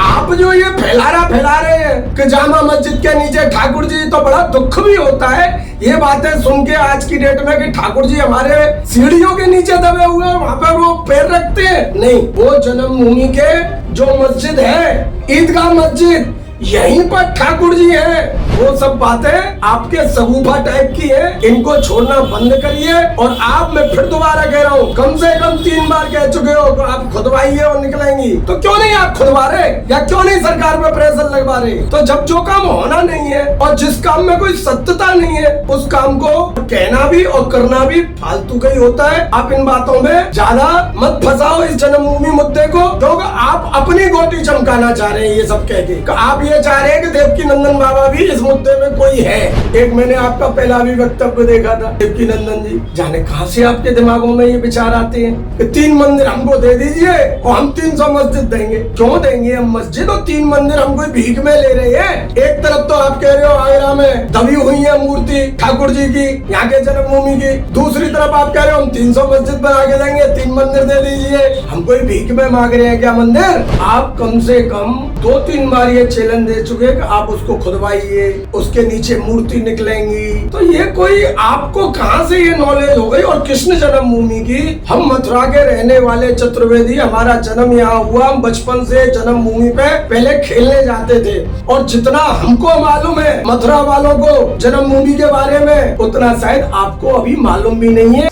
आप जो ये फैला रहे हैं कि जामा मस्जिद के नीचे ठाकुर जी, तो बड़ा दुख भी होता है ये बातें सुन के आज की डेट में कि ठाकुर जी हमारे सीढ़ियों के नीचे दबे हुए हैं, वहाँ पर वो पैर रखते हैं। नहीं, वो जन्मभूमि के जो मस्जिद है, ईदगाह मस्जिद, यहीं पर ठाकुर जी हैं। वो सब बातें आपके सगुफा टाइप की है, इनको छोड़ना बंद करिए। और आप, मैं फिर दोबारा कह रहा हूँ, कम से कम 3 बार कह चुके हो तो आप खुदवाइए और निकलेंगी, तो क्यों नहीं आप खुदवा रहे, या क्यों नहीं सरकार पे प्रेशर लगवा रहे? तो जब जो काम होना नहीं है और जिस काम में कोई सत्यता नहीं है, उस काम को कहना भी और करना भी फालतू का ही होता है। आप इन बातों में ज्यादा मत फंसाओ इस जन्मभूमि मुद्दे को, क्योंकि आप अपनी गोटी चमकाना चाह रहे हैं ये सब कह के। आप ये चाह रहे हैं कि देवकीनंदन बाबा भी इस मुद्दे में कोई है। एक मैंने आपका पहला भी वक्तव्य देखा था, देवकीनंदन जी, जाने कहां से आपके दिमागों में ये विचार आते हैं कि 3 मंदिर हमको दे दीजिए और हम 300 मस्जिद देंगे। क्यों देंगे हम मस्जिद और 3 मंदिर हम कोई भीख में ले रहे हैं? एक तरफ तो आप कह रहे हो आगरा में दबी हुई है मूर्ति ठाकुर जी की, यहाँ के जन्मभूमि की, दूसरी तरफ आप कह रहे हो हम 300 मस्जिद बना के देंगे, 3 मंदिर दे दीजिए। हम कोई भीख में मांग रहे हैं क्या मंदिर? आप कम से कम 2-3 बार ये चैलेंज दे चुके कि आप उसको खुदवाइए, उसके नीचे मूर्ति निकलेंगी। तो ये कोई आपको कहां से ये नॉलेज हो गई? और कृष्ण जन्मभूमि की, हम मथुरा के रहने वाले चतुर्वेदी, हमारा जन्म यहाँ हुआ, हम बचपन से जन्मभूमि पे पहले खेलने जाते थे। और जितना हमको मालूम है मथुरा वालों को जन्मभूमि के बारे में, उतना शायद आपको अभी मालूम भी नहीं है।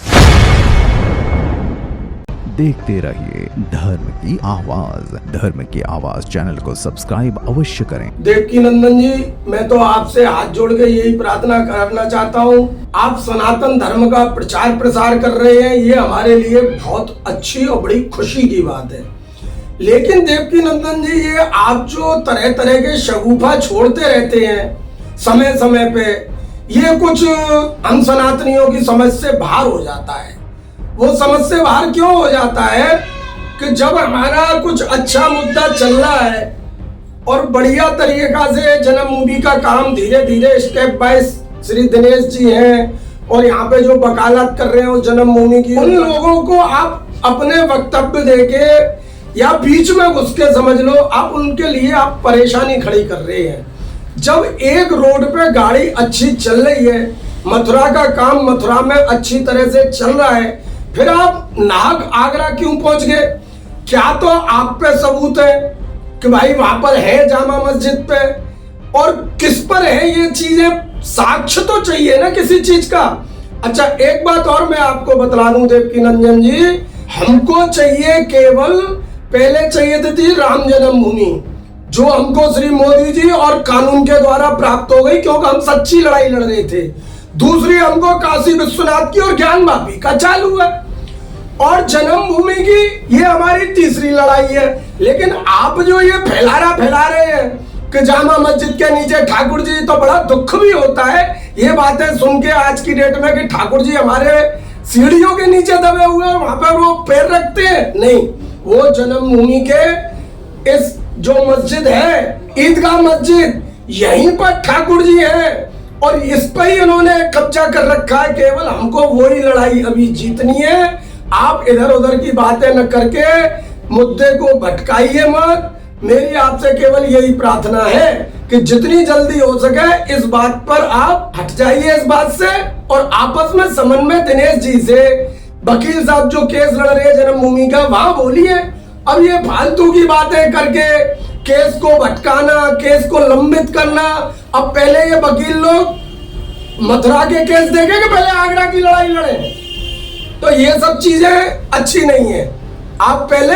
देखते रहिए धर्म की आवाज। धर्म की आवाज चैनल को सब्सक्राइब अवश्य करें। देवकीनंदन जी, मैं तो आपसे हाथ जोड़ के यही प्रार्थना करना चाहता हूँ, आप सनातन धर्म का प्रचार प्रसार कर रहे हैं, ये हमारे लिए बहुत अच्छी और बड़ी खुशी की बात है। लेकिन देवकीनंदन जी, ये आप जो तरह तरह के शगुफा छोड़ते रहते हैं समय समय पे, ये कुछ हम सनातनियों की समझ से बाहर हो जाता है। वो समझ से बाहर क्यों हो जाता है कि जब हमारा कुछ अच्छा मुद्दा चल रहा है और बढ़िया तरीका से जन्मभूमि का काम धीरे धीरे स्टेप बाय श्री दिनेश जी हैं और यहाँ पे जो वकालत कर रहे हैं जन्मभूमि की, उन लोगों को आप अपने वक्तव्य देके या बीच में घुस के समझ लो, आप उनके लिए आप परेशानी खड़ी कर रहे हैं। जब एक रोड पे गाड़ी अच्छी चल रही है, मथुरा का काम मथुरा में अच्छी तरह से चल रहा है, फिर आप नाहक आगरा क्यों पहुंच गए? क्या तो आप पे सबूत है कि भाई वहां पर है जामा मस्जिद पे, और किस पर है ये चीजें? साक्ष्य तो चाहिए ना किसी चीज का। अच्छा, एक बात और मैं आपको बतला दूं देवकीनंदन जी, हमको चाहिए केवल, पहले चाहिए थी राम जन्मभूमि, जो हमको श्री मोदी जी और कानून के द्वारा प्राप्त हो गई, क्योंकि हम सच्ची लड़ाई लड़ रहे थे। दूसरी हमको काशी विश्वनाथ की और ज्ञान वापी का चालू है, और जन्मभूमि की ये हमारी तीसरी लड़ाई है। लेकिन आप जो ये फैला रहे हैं कि जामा मस्जिद के नीचे ठाकुर जी, तो बड़ा दुख भी होता है ये बातें सुन के आज की डेट में कि ठाकुर जी हमारे सीढ़ियों के नीचे दबे हुए हैं, वहां पर वो पैर रखते हैं। नहीं, वो जन्मभूमि के इस जो मस्जिद है, ईदगाह मस्जिद, यहीं पर ठाकुर जी हैं और इस पर ही इन्होंने कब्जा कर रखा है। केवल हमको वही लड़ाई अभी जीतनी है। आप इधर उधर की बातें न करके मुद्दे को भटकाइए मत। मेरी आपसे केवल यही प्रार्थना है कि जितनी जल्दी हो सके इस बात पर आप हट जाइए इस बात से, और आपस में समन्वय दिनेश जी से, वकील साहब जो केस लड़ रहे हैं जन्मभूमि का, वहां बोलिए। अब ये फालतू की बातें करके केस को भटकाना, केस को लंबित करना, अब पहले ये वकील लोग मथुरा के केस देखे कि पहले आगरा की लड़ाई लड़े? तो ये सब चीजें अच्छी नहीं है। आप पहले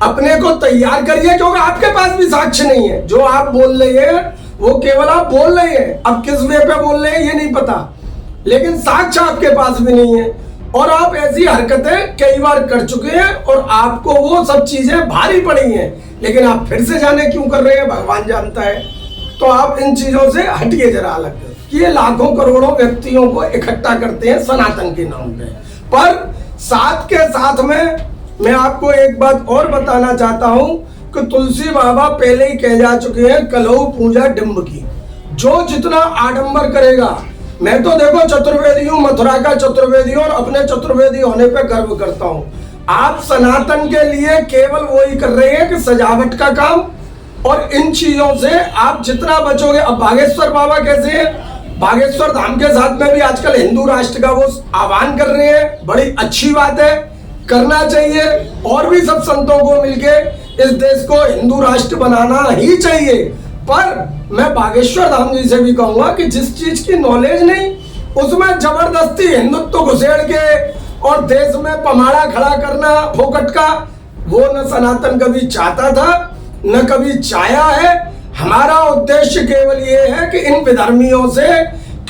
अपने को तैयार करिए, क्योंकि आपके पास भी साक्ष्य नहीं है। जो आप बोल रहे हैं वो केवल आप बोल रहे हैं, अब किस वे पे बोल रहे हैं ये नहीं पता, लेकिन साक्ष्य आपके पास भी नहीं है। और आप ऐसी हरकतें कई बार कर चुके हैं और आपको वो सब चीजें भारी पड़ी हैं, लेकिन आप फिर से जाने क्यों कर रहे हैं भगवान जानता है। तो आप इन चीजों से हटिए जरा अलग। ये लाखों करोड़ों व्यक्तियों को इकट्ठा करते हैं सनातन के नाम पे, पर साथ के साथ में मैं आपको एक बात और बताना चाहता हूं कि तुलसी बाबा पहले ही कह जा चुके हैं, कलहू पूजा डिंब की। जो जितना आडंबर करेगा, मैं तो देखो चतुर्वेदी हूँ, मथुरा का चतुर्वेदी हूँ और अपने चतुर्वेदी होने पे गर्व करता हूँ। आप सनातन के लिए केवल वही कर रहे हैं कि सजावट का काम, और इन चीजों से आप जितना बचोगे। अब बागेश्वर बाबा कैसे हैं, बागेश्वर धाम के साथ में भी आजकल हिंदू राष्ट्र का वो आह्वान कर रहे हैं, बड़ी अच्छी बात है, करना चाहिए। और भी सब संतों को मिलके इस देश को हिंदू राष्ट्र बनाना ही चाहिए। पर मैं बागेश्वर धाम जी से भी कहूंगा कि जिस चीज की नॉलेज नहीं उसमें जबरदस्ती हिंदुत्व घुसेड़ के और देश में पमाड़ा खड़ा करना फोकट का, वो न सनातन कभी चाहता था न कभी चाहा है। हमारा उद्देश्य केवल ये है कि इन विधर्मियों से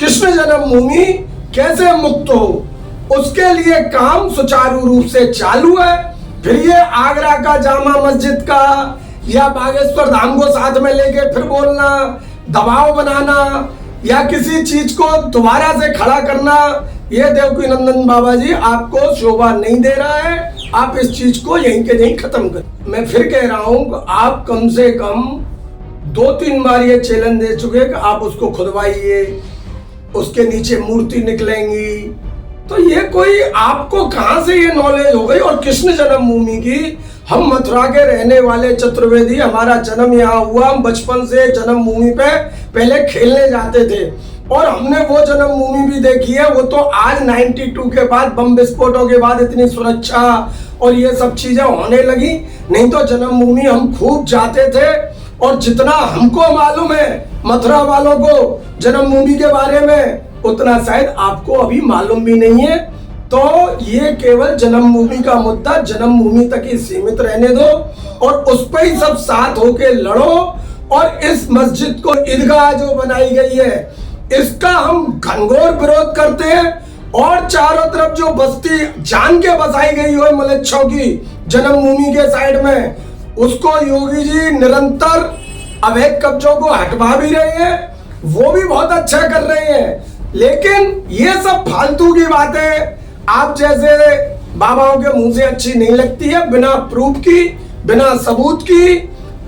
कृष्ण जन्मभूमि कैसे मुक्त हो, उसके लिए काम सुचारू रूप से चालू है। फिर ये आगरा का जामा मस्जिद का या बागेश्वर धाम को साथ में लेके फिर बोलना, दबाव बनाना या किसी चीज को दोबारा से खड़ा करना, ये देवकी नंदन बाबा जी आपको शोभा नहीं दे रहा है। आप इस चीज को यहीं के यहीं खत्म कर। मैं फिर कह रहा हूं, आप कम से कम 2-3 बार ये चैलेंज दे चुके कि आप उसको खुदवाइए, उसके नीचे मूर्ति निकलेंगी। तो ये कोई आपको कहां से ये नॉलेज हो गई। और कृष्ण जन्मभूमि की, हम मथुरा के रहने वाले चतुर्वेदी, हमारा जन्म यहाँ हुआ, हम बचपन से जन्मभूमि पे पहले खेलने जाते थे और हमने वो जन्मभूमि भी देखी है। वो तो आज 92 के बाद, बम विस्फोटों के बाद इतनी सुरक्षा और ये सब चीजें होने लगी, नहीं तो जन्मभूमि हम खूब जाते थे। और जितना हमको मालूम है मथुरा वालों को जन्मभूमि के बारे में, उतना शायद आपको अभी मालूम भी नहीं है। तो ये केवल जन्मभूमि का मुद्दा जन्मभूमि तक ही सीमित रहने दो और उस पर ही सब साथ होके लड़ो। और इस मस्जिद को ईदगाह जो बनाई गई है, इसका हम घनघोर विरोध करते हैं। और चारों तरफ जो बस्ती जान के बसाई गई हो मलेच्छों की जन्मभूमि के साइड में, उसको योगी जी निरंतर अवैध कब्जों को हटवा भी रहे हैं, वो भी बहुत अच्छा कर रहे हैं। लेकिन ये सब फालतू की बातें आप जैसे बाबाओं के मुंह से अच्छी नहीं लगती है, बिना प्रूफ की, बिना सबूत की।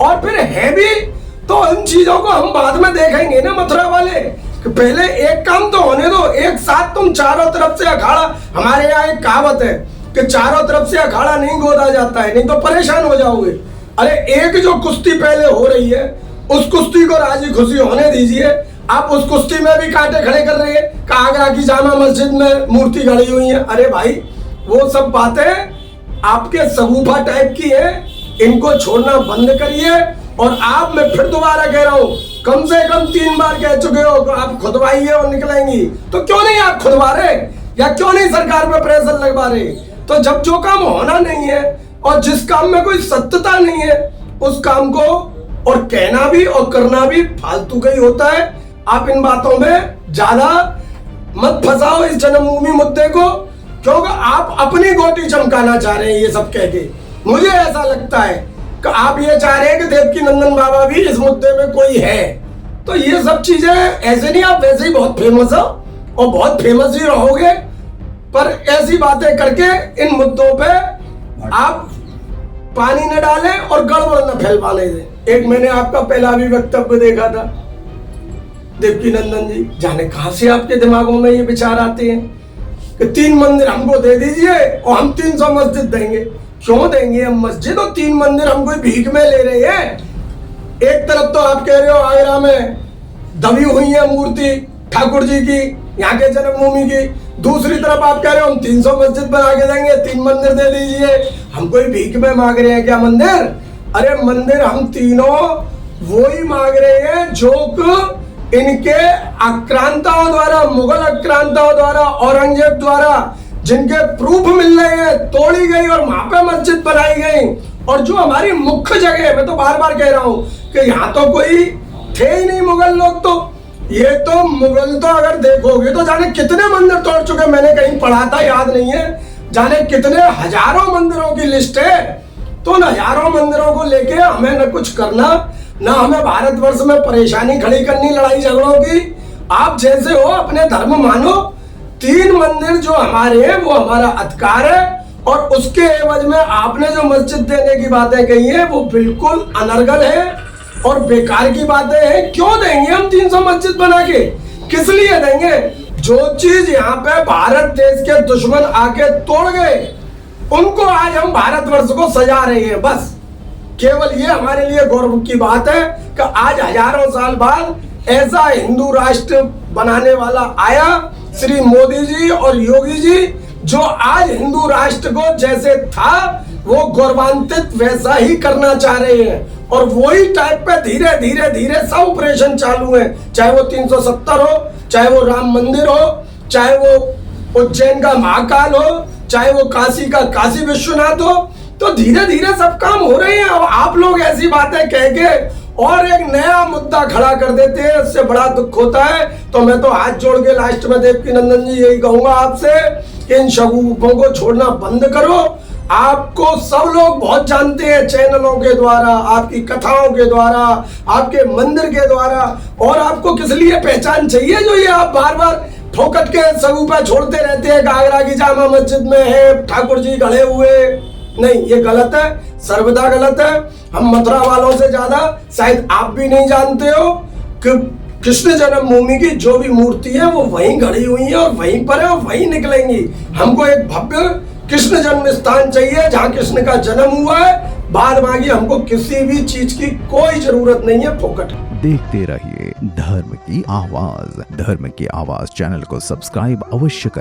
और फिर है भी तो इन चीजों को हम बाद में देखेंगे ना मथुरा वाले, कि पहले एक काम तो होने दो। एक साथ तुम चारों तरफ से अखाड़ा, हमारे यहाँ एक कहावत है कि चारों तरफ से अखाड़ा नहीं गोदा जाता है, नहीं तो परेशान हो जाओगे। अरे एक जो कुश्ती पहले हो रही है, उस कुश्ती को राजी खुशी होने दीजिए। आप उस कुश्ती में भी कांटे खड़े कर रहे हैं कि आगरा की जामा मस्जिद में मूर्ति खड़ी हुई है। अरे भाई, वो सब बातें आपके सगुफा टाइप की है, इनको छोड़ना बंद करिए। और आप, मैं फिर दोबारा कह रहा हूँ, कम से कम 3 बार कह चुके हो कि आप खुदवाइए और निकलेंगी, तो क्यों नहीं आप खुदवा रहे, या क्यों नहीं सरकार पे प्रेशर लगवा रहे। तो जब जो काम होना नहीं है और जिस काम में कोई सत्यता नहीं है, उस काम को और कहना भी और करना भी फालतू का ही होता है। आप इन बातों में ज्यादा मत फंसाओ इस जन्मभूमि मुद्दे को, क्योंकि आप अपनी गोटी चमकाना चाह रहे हैं ये सब कह के। मुझे ऐसा लगता है कि आप ये चाह रहे हैं कि देवकी नंदन बाबा भी इस मुद्दे में कोई है। तो ये सब चीजें ऐसे नहीं, आप वैसे ही बहुत फेमस हो और बहुत फेमस ही रहोगे, पर ऐसी बातें करके इन मुद्दों पे आप पानी न डालें और गड़बड़ न फैलवाने दें। एक मैंने आपका पहला भी वक्तव्य देखा था, देवकी नंदन जी, जाने कहां से आपके दिमागों में ये विचार आते हैं कि 3 मंदिर हमको दे दीजिए और हम 300 मस्जिद देंगे। क्यों देंगे हम मस्जिद और 3 मंदिर? हम कोई भीख में ले रहे हैं? एक तरफ तो आप कह रहे हो आगरा में दबी हुई है मूर्ति ठाकुर जी की, यहाँ के जन्मभूमि की, दूसरी तरफ आप कह रहे हो हम 300 मस्जिद बना के देंगे, 3 मंदिर दे दीजिए। हम कोई भीख में मांग रहे हैं क्या मंदिर? अरे मंदिर हम तीनों वो ही मांग रहे हैं जो इनके आक्रांताओं द्वारा, मुगल आक्रांताओं द्वारा, औरंगजेब द्वारा जिनके प्रूफ मिल रहे हैं, तोड़ी गई और वहां पे मस्जिद बनाई गई। और जो हमारी मुख्य जगह है, मैं तो बार बार कह रहा हूं कि यहाँ तो कोई थे ही नहीं मुगल लोग। तो ये तो मुगल तो अगर देखोगे तो जाने कितने मंदिर तोड़ चुके, मैंने कहीं पढ़ा था, याद नहीं है, जाने कितने हजारों मंदिरों की लिस्ट है। तो न हजारों मंदिरों को लेके हमें न कुछ करना, ना हमें भारतवर्ष में परेशानी खड़ी करनी लड़ाई झगड़ों की। आप जैसे हो अपने धर्म मानो। 3 मंदिर जो हमारे हैं वो हमारा अधिकार है, और उसके एवज में आपने जो मस्जिद देने की बातें कही है वो बिल्कुल अनर्गल है और बेकार की बातें हैं। क्यों देंगे हम 300 मस्जिद बना के? किस लिए देंगे? जो चीज यहाँ पे भारत देश के दुश्मन आके तोड़ गए, उनको आज हम भारतवर्ष को सजा रहे हैं। बस केवल ये हमारे लिए गौरव की बात है कि आज हजारों साल बाद ऐसा हिंदू राष्ट्र बनाने वाला आया, श्री मोदी जी और योगी जी, जो आज हिंदू राष्ट्र को जैसे था वो गौरवान्वित वैसा ही करना चाह रहे हैं। और वही टाइप पे धीरे धीरे धीरे सब ऑपरेशन चालू है, चाहे वो 370 हो, चाहे वो राम मंदिर हो, चाहे वो उज्जैन का महाकाल हो, चाहे वो काशी का काशी विश्वनाथ हो। तो धीरे धीरे सब काम हो रहे हैं। अब आप लोग ऐसी बातें कह के और एक नया मुद्दा खड़ा कर देते हैं, इससे बड़ा दुख होता है। तो मैं तो हाथ जोड़ के लास्ट में देवकी नंदन जी यही कहूंगा आपसे कि इन शगुफों को छोड़ना बंद करो। आपको सब लोग बहुत जानते हैं चैनलों के द्वारा, आपकी कथाओं के द्वारा, आपके मंदिर के द्वारा। और आपको किस लिए पहचान चाहिए जो ये आप बार बार फोकट के सगुफा छोड़ते रहते हैं? आगरा की जामा मस्जिद में है ठाकुर जी खड़े हुए, नहीं, ये गलत है, सर्वदा गलत है। हम मथुरा वालों से ज्यादा शायद आप भी नहीं जानते हो कि कृष्ण जन्मभूमि की जो भी मूर्ति है वो वहीं खड़ी हुई है और वहीं पर है और वहीं निकलेंगी। हमको एक भव्य कृष्ण जन्म स्थान चाहिए जहाँ कृष्ण का जन्म हुआ है। बाद बाकी हमको किसी भी चीज की कोई जरूरत नहीं है फोकट। देखते रहिए धर्म की आवाज। धर्म की आवाज चैनल को सब्सक्राइब अवश्य करें।